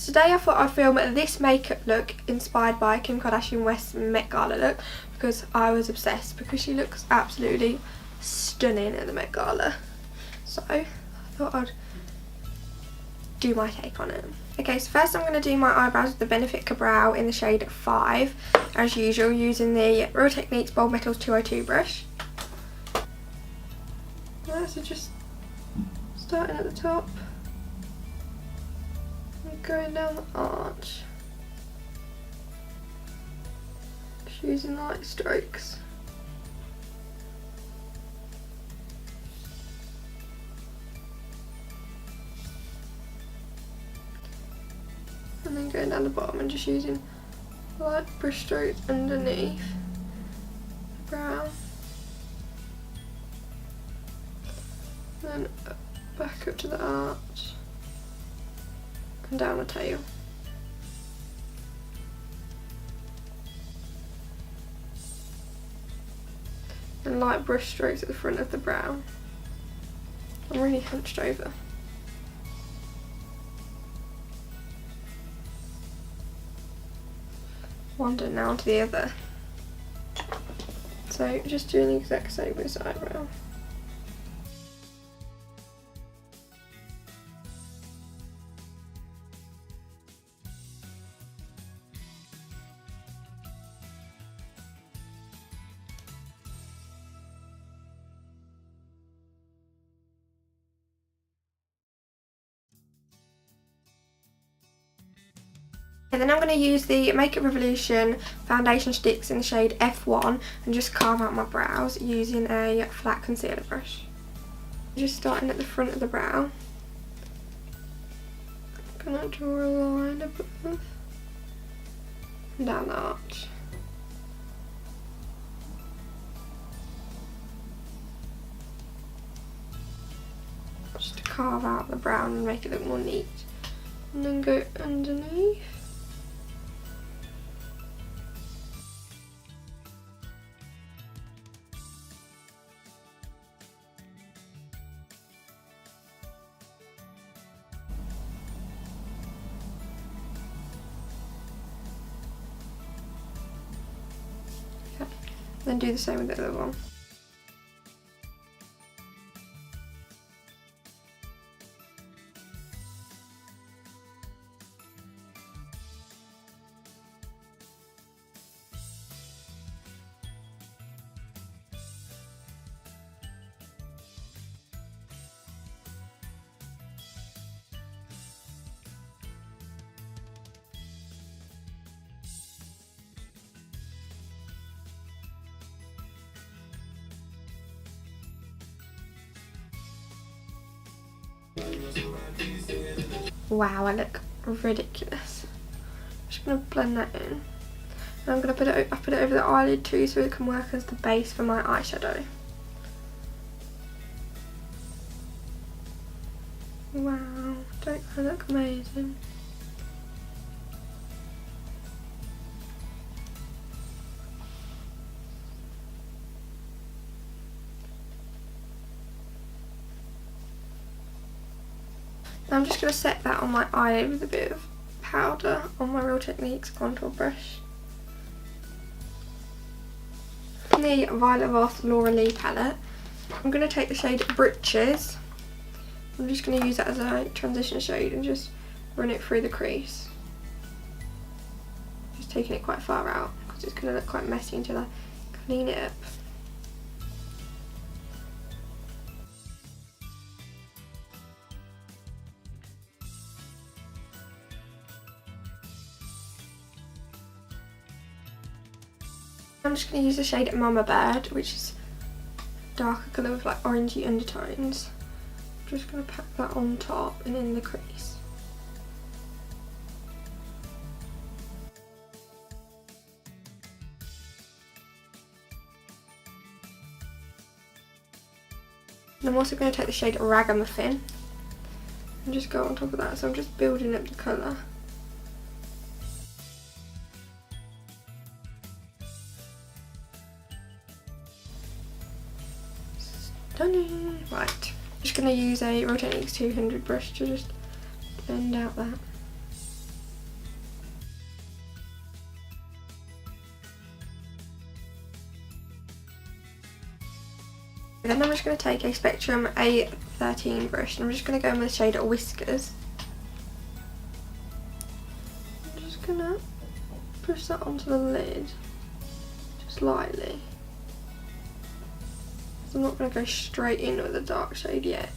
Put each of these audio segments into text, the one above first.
today I thought I'd film this makeup look inspired by Kim Kardashian West's Met Gala look, because I was obsessed, because she looks absolutely stunning at the Met Gala. So I thought I'd do my take on it. Okay, so first I'm going to do my eyebrows with the Benefit Brow in the shade 5, as usual, using the Real Techniques Bold Metals 202 brush. So just starting at the top and going down the arch, just using light strokes. And then going down the bottom and just using light brush strokes underneath the brow. Then back up to the arch and down the tail. And light brush strokes at the front of the brow. I'm really hunched over. One done, now onto the other. So just doing the exact same with this eyebrow. And then I'm going to use the Makeup Revolution foundation sticks in the shade F1 and just carve out my brows using a flat concealer brush. Just starting at the front of the brow. I'm going to draw a line above and down the arch. Just to carve out the brow and make it look more neat. And then go underneath. Then do the same with the other one. Wow, I look ridiculous. I'm just going to blend that in. And I'm going to put it over the eyelid too, so it can work as the base for my eyeshadow. Wow, don't I look amazing? I'm just going to set that on my eyelid with a bit of powder on my Real Techniques contour brush. In the Violet Voss Laura Lee palette, I'm going to take the shade Britches. I'm just going to use that as a transition shade and just run it through the crease. Just taking it quite far out because it's going to look quite messy until I clean it up. I'm just going to use the shade Mama Bird, which is a darker colour with like orangey undertones. I'm just going to pack that on top and in the crease. And I'm also going to take the shade Ragamuffin and just go on top of that, so I'm just building up the colour. Stunning! Right, I'm just going to use a Real Techniques 200 brush to just blend out that. Then I'm just going to take a Spectrum A13 brush and I'm just going to go in with the shade Whiskers. I'm just going to push that onto the lid, just lightly. So I'm not going to go straight in with a dark shade yet.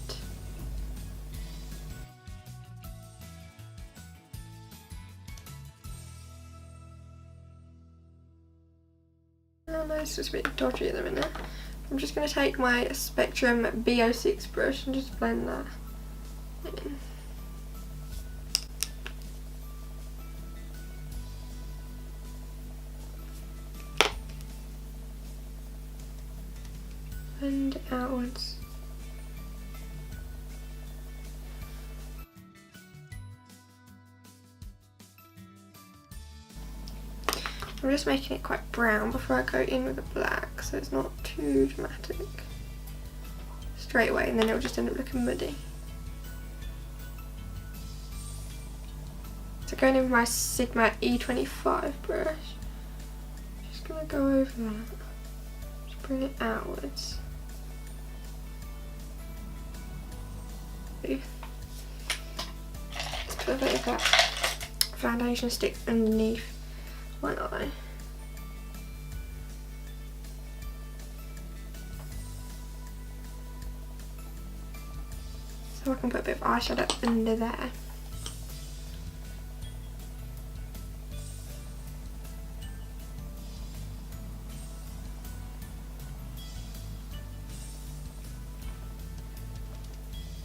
Oh no, it's just a bit dodgy at the minute. I'm just going to take my Spectrum B06 brush and just blend that in. Blend it outwards. I'm just making it quite brown before I go in with the black, so it's not too dramatic straight away, and then it'll just end up looking muddy. So going in with my Sigma E25 brush, just gonna go over that, just bring it outwards. So that that foundation sticks underneath my eye. So I can put a bit of eyeshadow under there.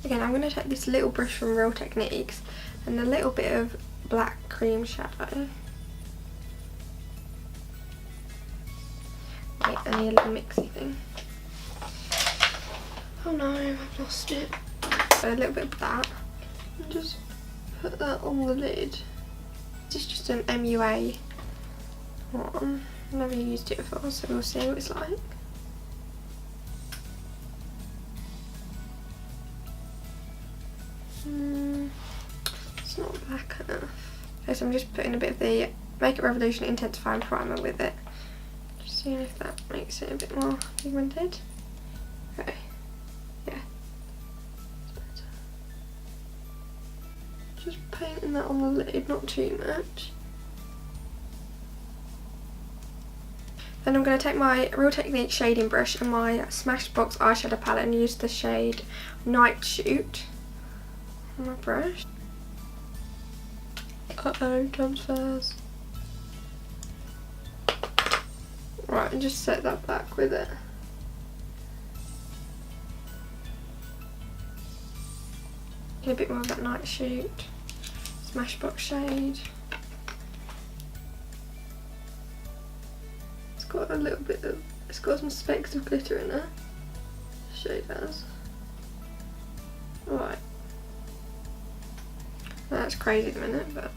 Again, I'm going to take this little brush from Real Techniques and a little bit of black cream shadow. Wait, I need a little mixy thing. Oh no, I've lost it. So a little bit of that, and just put that on the lid. This is just an MUA one. I've never used it before, so we'll see what it's like. It's not black enough. Okay, so I'm just putting a bit of the Makeup Revolution Intensifying Primer with it. Just seeing if that makes it a bit more pigmented. Okay, yeah. Just painting that on the lid, not too much. Then I'm going to take my Real Techniques shading brush and my Smashbox eyeshadow palette and use the shade Night Shoot on my brush. Uh-oh, jumps fast. Right, and just set that back with it. Get a bit more of that Night Shoot Smashbox shade. It's got a little bit of, it's got some specks of glitter in it. The shade has. Alright. That's crazy at the minute, but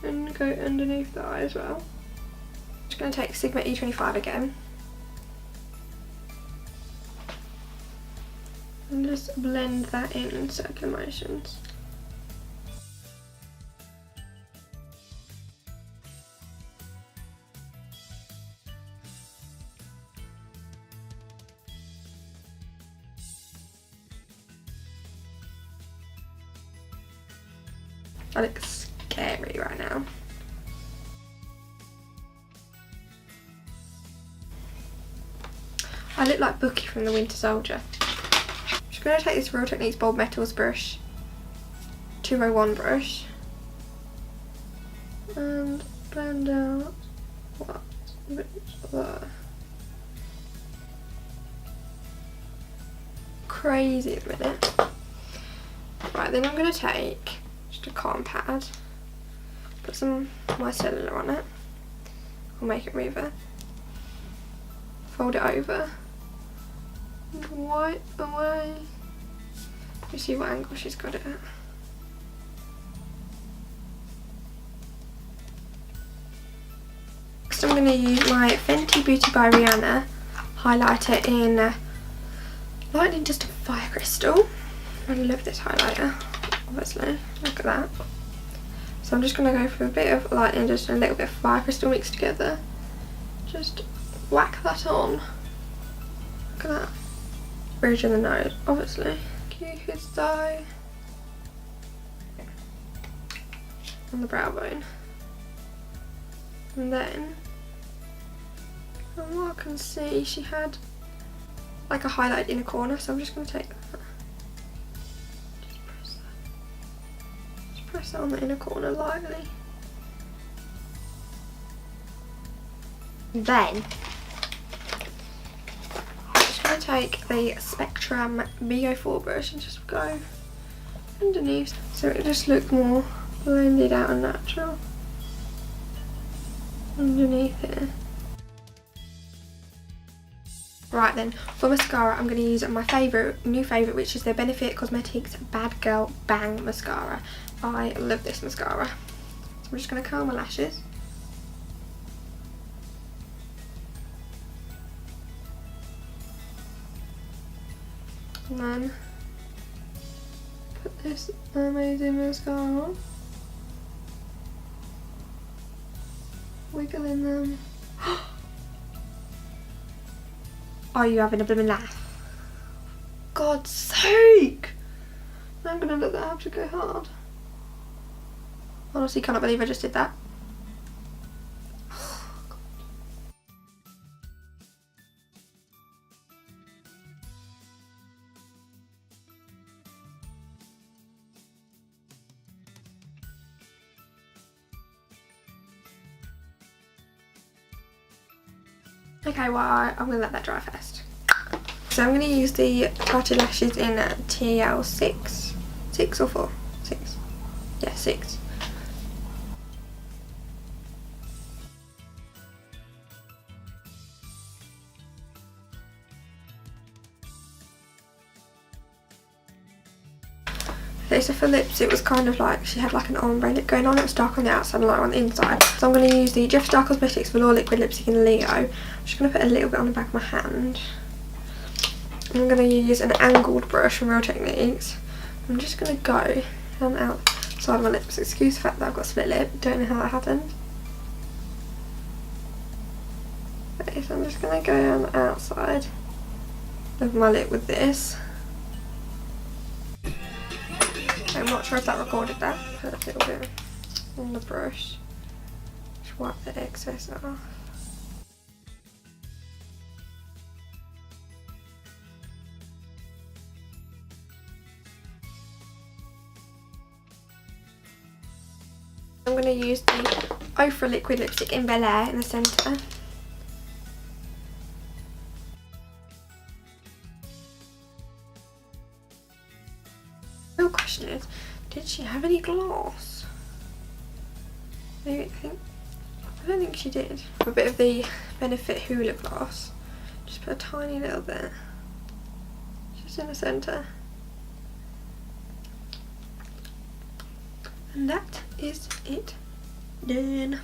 I'm going to go underneath the eye as well. I'm just going to take Sigma E25 again. And just blend that in circular motions. I look scary right now. I look like Bucky from the Winter Soldier. I'm just going to take this Real Techniques Bold Metals brush, 201 brush, and blend out what bits there. Crazy at the minute. Right, then I'm going to take just a cotton pad, put some micellar on it, or makeup remover, fold it over, and wipe away. You see what angle she's got it at. Next I'm going to use my Fenty Beauty by Rihanna highlighter in Lightning Dust and Fire Crystal. I love this highlighter, obviously. Look at that. So I'm just going to go for a bit of Lightning Dust and a little bit of Fire Crystal mixed together. Just whack that on. Look at that. bridge of the nose, obviously. Cupid's eye. On the brow bone. And then, from what I can see, she had like a highlighted inner corner, so I'm just going to take that. Just press that on the inner corner lightly. Then, I'm just going to take the Spectrum BO4 brush and just go underneath, so it just looks more blended out and natural underneath here. Right then, for mascara I'm going to use my new favourite, which is the Benefit Cosmetics Bad Girl Bang Mascara. I love this mascara. So I'm just going to curl my lashes. And then put this amazing mascara on. Wiggling them. Are you having a blooming laugh? God's sake! I'm gonna let that have to go hard. Honestly, cannot believe I just did that. Okay, well, I'm going to let that dry first. So I'm going to use the parted lashes in TL6. 6 or 4? 6. Yeah, 6. Okay, so for lips it was kind of like she had like an ombre lip going on. It was dark on the outside and light on the inside. So I'm going to use the Jeffree Star Cosmetics Velour Liquid Lipstick in Leo. I'm just going to put a little bit on the back of my hand. I'm going to use an angled brush from Real Techniques. I'm just going to go down the outside of my lips. Excuse the fact that I've got a split lip. Don't know how that happened. Okay, so I'm just going to go down the outside of my lip with this. I'm not sure if that recorded that. Put a little bit on the brush. Just wipe the excess off. I'm going to use the Ofra Liquid Lipstick in Bel Air in the centre. The real question is, did she have any gloss? Maybe, I don't think she did. A bit of the Benefit Hoola gloss. Just put a tiny little bit. Just in the centre. And that is it. Done.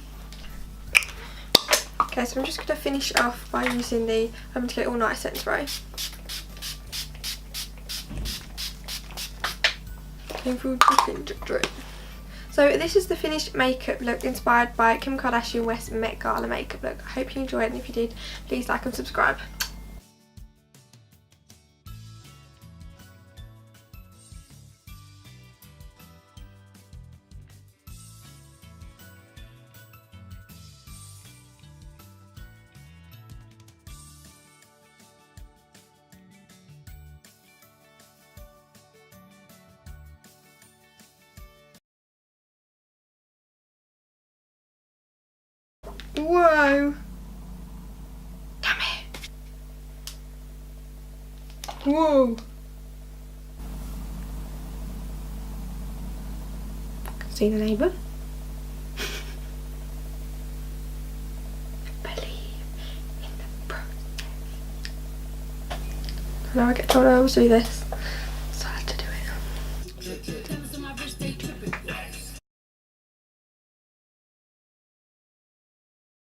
Okay, so I'm just going to finish off by using the to Get All Night Scent Spray. So this is the finished makeup look inspired by Kim Kardashian West Met Gala makeup look. I hope you enjoyed, and if you did, please like and subscribe. Whoa! Damn it! Whoa! See the neighbour? Believe in the process. I know I get told I always do this.